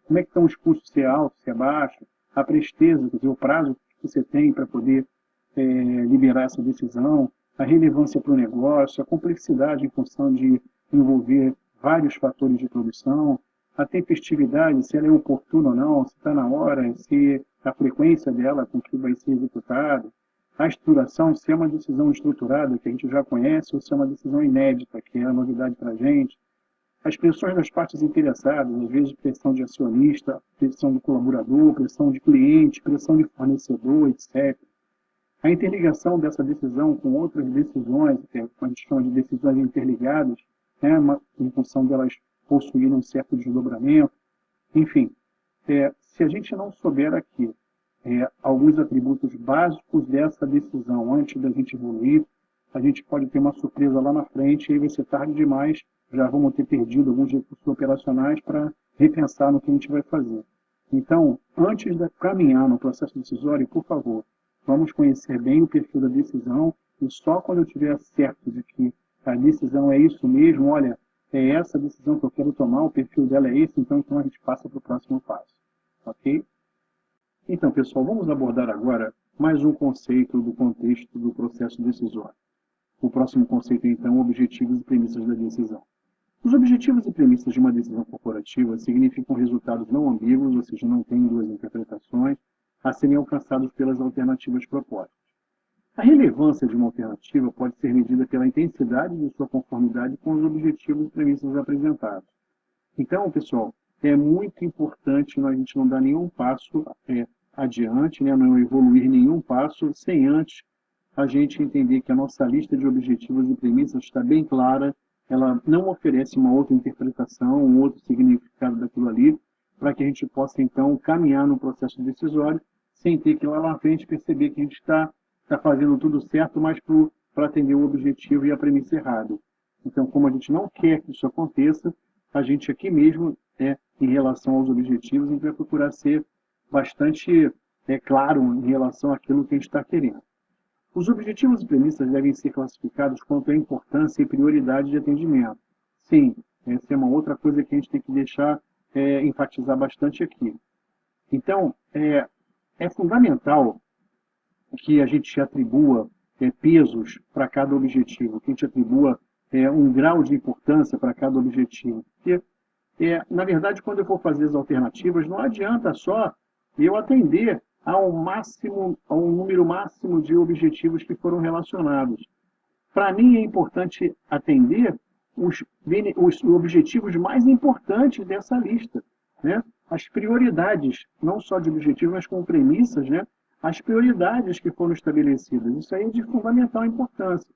como é que estão os custos, se é alto, se é baixo, a presteza, quer dizer, o prazo que você tem para poder liberar essa decisão, a relevância para o negócio, a complexidade em função de envolver vários fatores de produção, a tempestividade, se ela é oportuna ou não, se está na hora, se a frequência dela com que vai ser executado, a estruturação, se é uma decisão estruturada, que a gente já conhece, ou se é uma decisão inédita, que é a novidade para a gente, as pressões das partes interessadas, às vezes pressão de acionista, pressão do colaborador, pressão de cliente, pressão de fornecedor, etc. A interligação dessa decisão com outras decisões, que a gente chama de decisões interligadas, né, em função delas possuírem um certo desdobramento. Enfim, se a gente não souber aqui alguns atributos básicos dessa decisão antes da gente evoluir, a gente pode ter uma surpresa lá na frente e aí vai ser tarde demais, já vamos ter perdido alguns recursos operacionais para repensar no que a gente vai fazer. Então, antes de caminhar no processo decisório, por favor, vamos conhecer bem o perfil da decisão e só quando eu tiver certo de que a decisão é isso mesmo, olha, é essa decisão que eu quero tomar, o perfil dela é esse, então a gente passa para o próximo passo. Ok? Então, pessoal, vamos abordar agora mais um conceito do contexto do processo decisório. O próximo conceito é, então, objetivos e premissas da decisão. Os objetivos e premissas de uma decisão corporativa significam resultados não ambíguos, ou seja, não têm duas interpretações, a serem alcançados pelas alternativas propostas. A relevância de uma alternativa pode ser medida pela intensidade de sua conformidade com os objetivos e premissas apresentados. Então, pessoal, é muito importante a gente não dar nenhum passo adiante, né, não evoluir nenhum passo sem antes a gente entender que a nossa lista de objetivos e premissas está bem clara, ela não oferece uma outra interpretação, um outro significado daquilo ali, para que a gente possa, então, caminhar no processo decisório, sem ter que lá na frente perceber que a gente está fazendo tudo certo, mas para atender o objetivo e a premissa errada. Então, como a gente não quer que isso aconteça, a gente aqui mesmo, em relação aos objetivos, a gente vai procurar ser bastante claro em relação àquilo que a gente está querendo. Os objetivos e premissas devem ser classificados quanto à importância e prioridade de atendimento. Sim, essa é uma outra coisa que a gente tem que deixar enfatizar bastante aqui. Então, é fundamental que a gente atribua pesos para cada objetivo, que a gente atribua um grau de importância para cada objetivo. Porque, na verdade, quando eu for fazer as alternativas, não adianta só eu atender ao número máximo de objetivos que foram relacionados. Para mim, é importante atender os objetivos mais importantes dessa lista, né? As prioridades, não só de objetivos, mas com premissas, né? As prioridades que foram estabelecidas. Isso aí é de fundamental importância.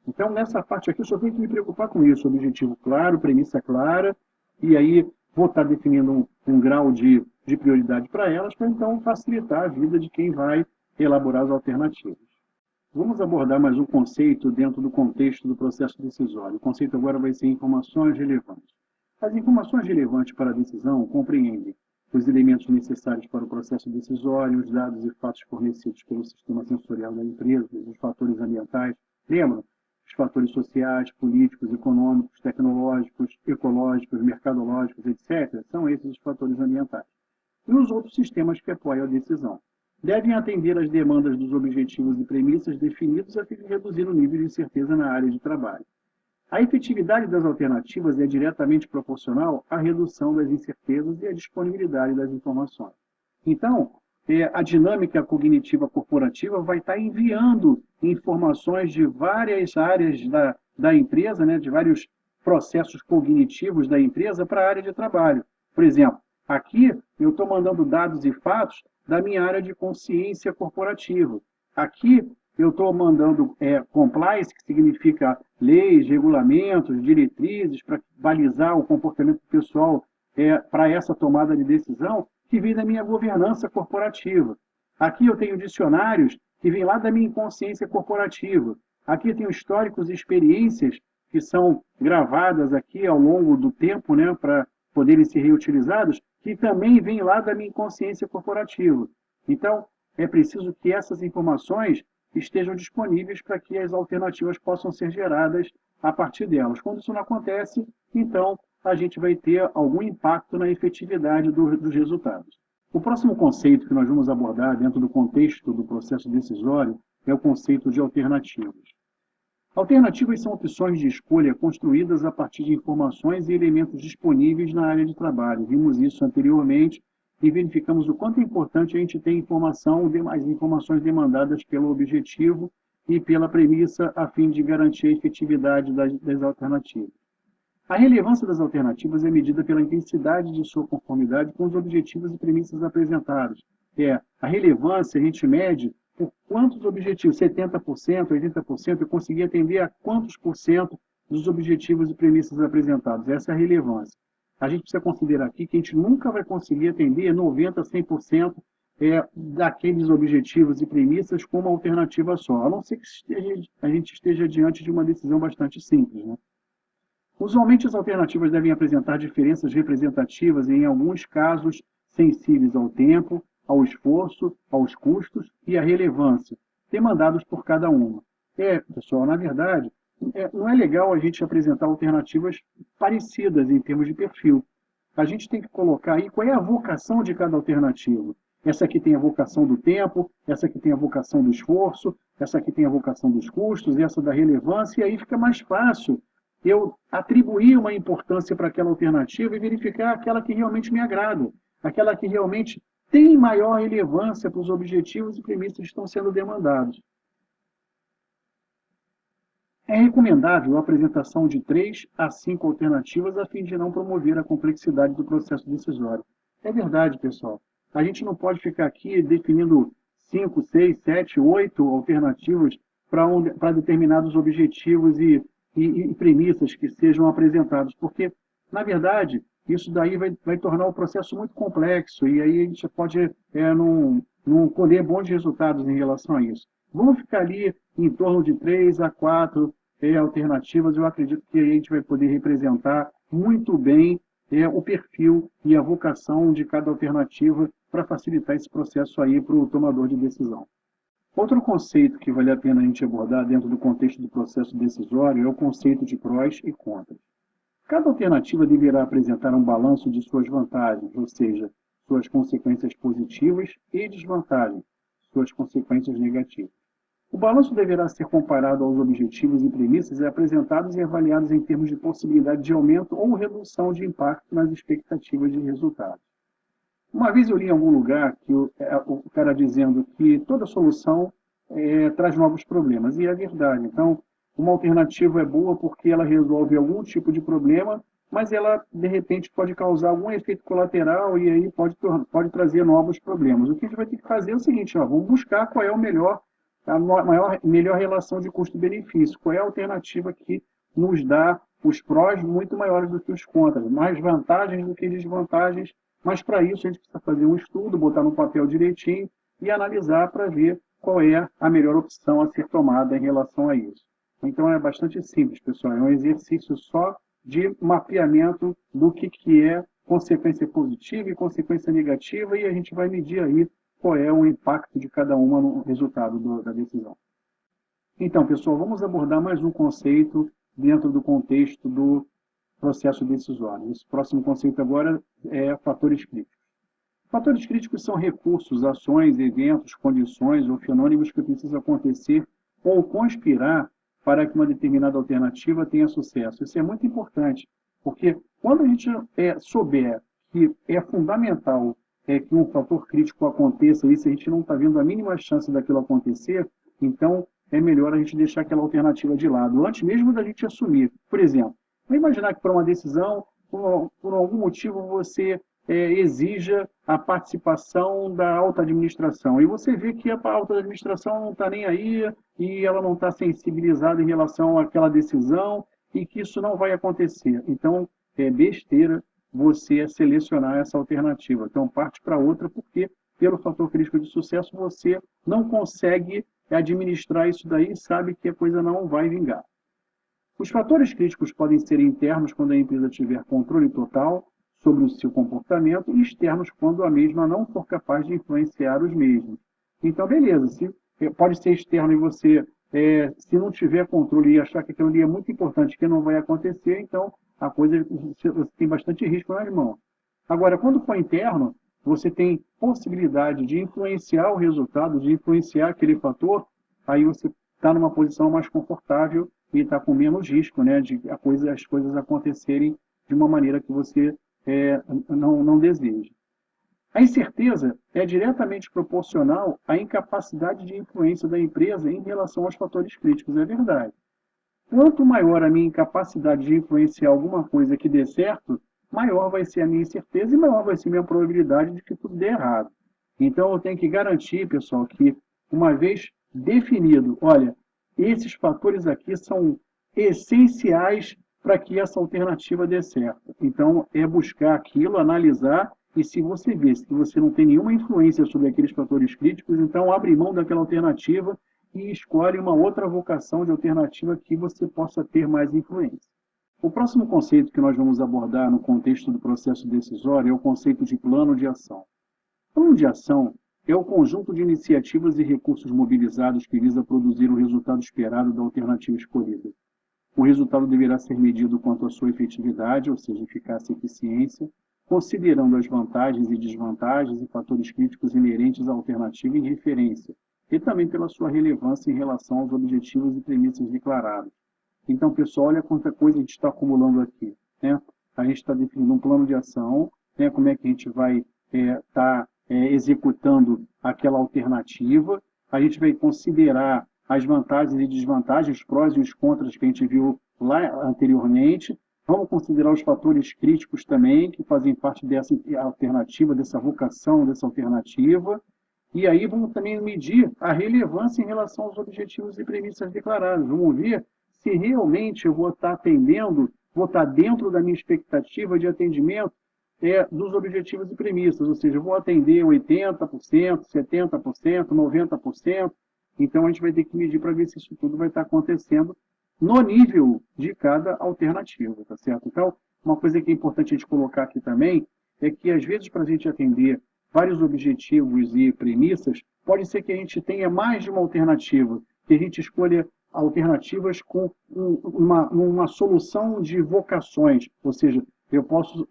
Então, nessa parte aqui, eu só tenho que me preocupar com isso. Objetivo claro, premissa clara, e aí vou estar definindo um grau de prioridade para elas, para então facilitar a vida de quem vai elaborar as alternativas. Vamos abordar mais um conceito dentro do contexto do processo decisório. O conceito agora vai ser informações relevantes. As informações relevantes para a decisão compreendem os elementos necessários para o processo decisório, os dados e fatos fornecidos pelo sistema sensorial da empresa, os fatores ambientais. Lembram? Os fatores sociais, políticos, econômicos, tecnológicos, ecológicos, mercadológicos, etc. São esses os fatores ambientais. E os outros sistemas que apoiam a decisão. Devem atender às demandas dos objetivos e premissas definidos a fim de reduzir o nível de incerteza na área de trabalho. A efetividade das alternativas é diretamente proporcional à redução das incertezas e à disponibilidade das informações. Então, a dinâmica cognitiva corporativa vai estar enviando informações de várias áreas da empresa, né, de vários processos cognitivos da empresa para a área de trabalho. Por exemplo, aqui eu estou mandando dados e fatos da minha área de consciência corporativa. Aqui eu estou mandando compliance, que significa leis, regulamentos, diretrizes para balizar o comportamento pessoal para essa tomada de decisão, que vem da minha governança corporativa. Aqui eu tenho dicionários que vêm lá da minha inconsciência corporativa. Aqui eu tenho históricos e experiências que são gravadas aqui ao longo do tempo, né, para poderem ser reutilizados, que também vêm lá da minha inconsciência corporativa. Então, é preciso que essas informações estejam disponíveis para que as alternativas possam ser geradas a partir delas. Quando isso não acontece, então a gente vai ter algum impacto na efetividade dos resultados. O próximo conceito que nós vamos abordar dentro do contexto do processo decisório é o conceito de alternativas. Alternativas são opções de escolha construídas a partir de informações e elementos disponíveis na área de trabalho. Vimos isso anteriormente e verificamos o quanto é importante a gente ter as informações demandadas pelo objetivo e pela premissa a fim de garantir a efetividade das alternativas. A relevância das alternativas é medida pela intensidade de sua conformidade com os objetivos e premissas apresentados. A relevância a gente mede por quantos objetivos, 70%, 80%, eu consegui atender a quantos por cento dos objetivos e premissas apresentados. Essa é a relevância. A gente precisa considerar aqui que a gente nunca vai conseguir atender 90%, 100% daqueles objetivos e premissas com uma alternativa só, a não ser que a gente esteja diante de uma decisão bastante simples, né? Usualmente, as alternativas devem apresentar diferenças representativas e, em alguns casos, sensíveis ao tempo, ao esforço, aos custos e à relevância demandados por cada uma. Pessoal, na verdade, não é legal a gente apresentar alternativas parecidas em termos de perfil. A gente tem que colocar aí qual é a vocação de cada alternativa. Essa aqui tem a vocação do tempo, essa aqui tem a vocação do esforço, essa aqui tem a vocação dos custos, essa da relevância, e aí fica mais fácil eu atribuir uma importância para aquela alternativa e verificar aquela que realmente me agrada, aquela que realmente tem maior relevância para os objetivos e premissas que estão sendo demandados. É recomendável a apresentação de 3 a 5 alternativas a fim de não promover a complexidade do processo decisório. É verdade, pessoal. A gente não pode ficar aqui definindo 5, 6, 7, 8 alternativas para determinados objetivos e premissas que sejam apresentados, porque, na verdade, isso daí vai tornar o processo muito complexo e aí a gente pode não colher bons resultados em relação a isso. Vamos ficar ali em torno de 3 a 4 alternativas. Eu acredito que a gente vai poder representar muito bem o perfil e a vocação de cada alternativa para facilitar esse processo aí para o tomador de decisão. Outro conceito que vale a pena a gente abordar dentro do contexto do processo decisório é o conceito de prós e contras. Cada alternativa deverá apresentar um balanço de suas vantagens, ou seja, suas consequências positivas e desvantagens, suas consequências negativas. O balanço deverá ser comparado aos objetivos e premissas apresentados e avaliados em termos de possibilidade de aumento ou redução de impacto nas expectativas de resultados. Uma vez eu li em algum lugar que o cara dizendo que toda solução traz novos problemas, e é verdade. Então, uma alternativa é boa porque ela resolve algum tipo de problema, mas ela, de repente, pode causar algum efeito colateral e aí pode trazer novos problemas. O que a gente vai ter que fazer é o seguinte, vamos buscar qual é a melhor relação de custo-benefício, qual é a alternativa que nos dá os prós muito maiores do que os contras, mais vantagens do que desvantagens, mas para isso a gente precisa fazer um estudo, botar no papel direitinho e analisar para ver qual é a melhor opção a ser tomada em relação a isso. Então é bastante simples, pessoal, é um exercício só de mapeamento do que é consequência positiva e consequência negativa e a gente vai medir aí qual é o impacto de cada uma no resultado da decisão. Então, pessoal, vamos abordar mais um conceito dentro do contexto do processo decisório. Esse próximo conceito agora é fatores críticos. Fatores críticos são recursos, ações, eventos, condições ou fenômenos que precisam acontecer ou conspirar para que uma determinada alternativa tenha sucesso. Isso é muito importante, porque quando a gente souber que é fundamental que um fator crítico aconteça, e se a gente não está vendo a mínima chance daquilo acontecer, então é melhor a gente deixar aquela alternativa de lado, antes mesmo da gente assumir. Por exemplo, Vamos imaginar que para uma decisão, por algum motivo, você exija a participação da alta administração. E você vê que a alta administração não está nem aí e ela não está sensibilizada em relação àquela decisão e que isso não vai acontecer. Então, é besteira você selecionar essa alternativa. Então, parte para outra, porque pelo fator crítico de sucesso você não consegue administrar isso daí e sabe que a coisa não vai vingar. Os fatores críticos podem ser internos quando a empresa tiver controle total sobre o seu comportamento e externos quando a mesma não for capaz de influenciar os mesmos. Então, beleza, pode ser externo e você, se não tiver controle e achar que aquilo ali é muito importante que não vai acontecer, então a coisa você tem bastante risco nas mãos. Agora, quando for interno, você tem possibilidade de influenciar o resultado, de influenciar aquele fator, aí você está numa posição mais confortável e está com menos risco, né, de as coisas acontecerem de uma maneira que você não deseja. A incerteza é diretamente proporcional à incapacidade de influência da empresa em relação aos fatores críticos, é verdade. Quanto maior a minha incapacidade de influenciar alguma coisa que dê certo, maior vai ser a minha incerteza e maior vai ser a minha probabilidade de que tudo dê errado. Então eu tenho que garantir, pessoal, que uma vez definido, olha, esses fatores aqui são essenciais para que essa alternativa dê certo. Então é buscar aquilo, analisar e se você vê que você não tem nenhuma influência sobre aqueles fatores críticos, então abre mão daquela alternativa e escolhe uma outra vocação de alternativa que você possa ter mais influência. O próximo conceito que nós vamos abordar no contexto do processo decisório é o conceito de plano de ação. Plano de ação é o conjunto de iniciativas e recursos mobilizados que visa produzir o resultado esperado da alternativa escolhida. O resultado deverá ser medido quanto à sua efetividade, ou seja, eficácia e eficiência, considerando as vantagens e desvantagens e fatores críticos inerentes à alternativa em referência, e também pela sua relevância em relação aos objetivos e premissas declarados. Então, pessoal, olha quanta coisa a gente está acumulando aqui, né? A gente está definindo um plano de ação, né? Como é que a gente vai estar executando aquela alternativa, a gente vai considerar as vantagens e desvantagens, os prós e os contras que a gente viu lá anteriormente, vamos considerar os fatores críticos também, que fazem parte dessa alternativa, dessa vocação, dessa alternativa, e aí vamos também medir a relevância em relação aos objetivos e premissas declaradas. Vamos ver se realmente eu vou estar atendendo, vou estar dentro da minha expectativa de atendimento dos objetivos e premissas, ou seja, eu vou atender 80%, 70%, 90%, então a gente vai ter que medir para ver se isso tudo vai estar acontecendo no nível de cada alternativa, tá certo? Então, uma coisa que é importante a gente colocar aqui também é que, às vezes, para a gente atender vários objetivos e premissas, pode ser que a gente tenha mais de uma alternativa, que a gente escolha alternativas com uma solução de vocações, ou seja, eu posso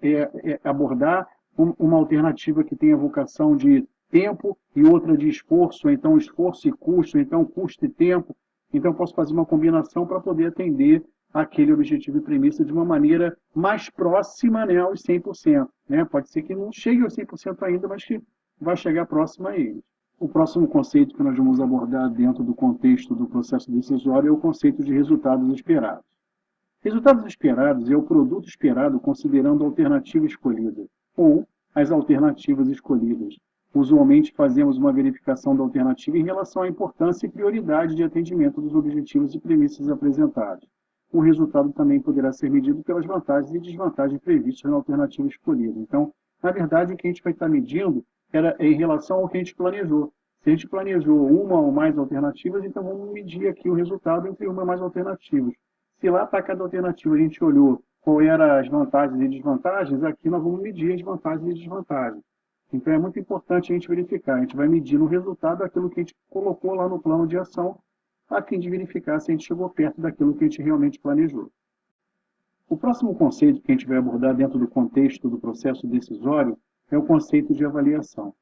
abordar uma alternativa que tenha vocação de tempo e outra de esforço, então esforço e custo, então custo e tempo. Então eu posso fazer uma combinação para poder atender aquele objetivo e premissa de uma maneira mais próxima, né, aos 100%. Né? Pode ser que não chegue aos 100% ainda, mas que vai chegar próximo a eles. O próximo conceito que nós vamos abordar dentro do contexto do processo decisório é o conceito de resultados esperados. Resultados esperados é o produto esperado considerando a alternativa escolhida, ou as alternativas escolhidas. Usualmente fazemos uma verificação da alternativa em relação à importância e prioridade de atendimento dos objetivos e premissas apresentados. O resultado também poderá ser medido pelas vantagens e desvantagens previstas na alternativa escolhida. Então, na verdade, o que a gente vai estar medindo é em relação ao que a gente planejou. Se a gente planejou uma ou mais alternativas, então vamos medir aqui o resultado entre uma ou mais alternativas. Se lá para cada alternativa a gente olhou qual eram as vantagens e desvantagens, aqui nós vamos medir as vantagens e desvantagens. Então é muito importante a gente verificar. A gente vai medir no resultado aquilo que a gente colocou lá no plano de ação, a fim de verificar se a gente chegou perto daquilo que a gente realmente planejou. O próximo conceito que a gente vai abordar dentro do contexto do processo decisório é o conceito de avaliação.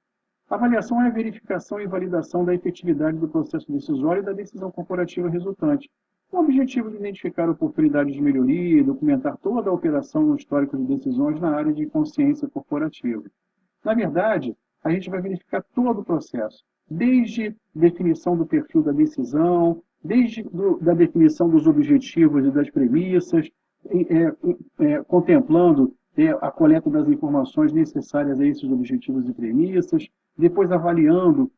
A avaliação é a verificação e validação da efetividade do processo decisório e da decisão corporativa resultante, com o objetivo de identificar oportunidades de melhoria e documentar toda a operação no histórico de decisões na área de consciência corporativa. Na verdade, a gente vai verificar todo o processo, desde definição do perfil da decisão, desde da definição dos objetivos e das premissas, contemplando a coleta das informações necessárias a esses objetivos e premissas, depois avaliando,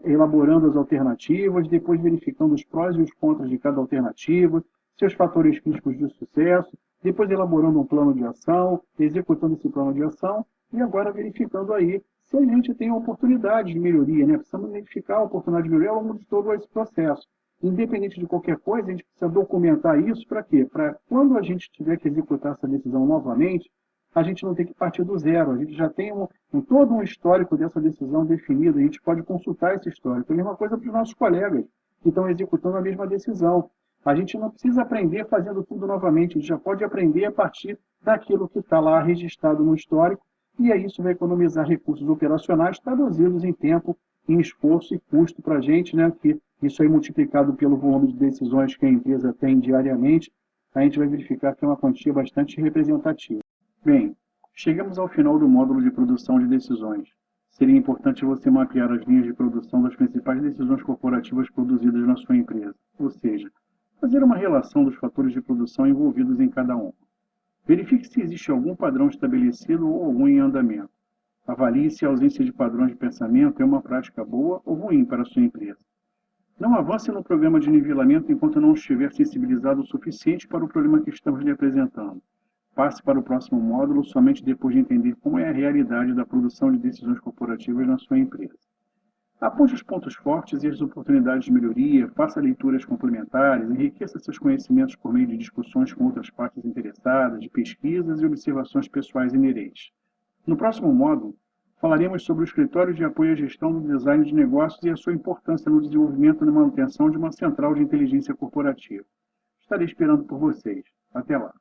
elaborando as alternativas, depois verificando os prós e os contras de cada alternativa, seus fatores críticos de sucesso, depois elaborando um plano de ação, executando esse plano de ação e agora verificando aí se a gente tem oportunidade de melhoria, né? Precisamos identificar a oportunidade de melhoria ao longo de todo esse processo. Independente de qualquer coisa, a gente precisa documentar isso para quê? Para quando a gente tiver que executar essa decisão novamente, a gente não ter que partir do zero. A gente já tem todo um histórico dessa decisão definido, a gente pode consultar esse histórico. A mesma coisa para os nossos colegas que estão executando a mesma decisão. A gente não precisa aprender fazendo tudo novamente, a gente já pode aprender a partir daquilo que está lá registrado no histórico, e aí isso vai economizar recursos operacionais traduzidos em tempo, em esforço e custo para a gente, né? Que isso aí multiplicado pelo volume de decisões que a empresa tem diariamente, a gente vai verificar que é uma quantia bastante representativa. Bem, chegamos ao final do módulo de produção de decisões. Seria importante você mapear as linhas de produção das principais decisões corporativas produzidas na sua empresa, ou seja, fazer uma relação dos fatores de produção envolvidos em cada um. Verifique se existe algum padrão estabelecido ou algum em andamento. Avalie se a ausência de padrões de pensamento é uma prática boa ou ruim para a sua empresa. Não avance no programa de nivelamento enquanto não estiver sensibilizado o suficiente para o problema que estamos lhe apresentando. Passe para o próximo módulo somente depois de entender como é a realidade da produção de decisões corporativas na sua empresa. Aponte os pontos fortes e as oportunidades de melhoria, faça leituras complementares, enriqueça seus conhecimentos por meio de discussões com outras partes interessadas, de pesquisas e observações pessoais inerentes. No próximo módulo, falaremos sobre o escritório de apoio à gestão do design de negócios e a sua importância no desenvolvimento e na manutenção de uma central de inteligência corporativa. Estarei esperando por vocês. Até lá!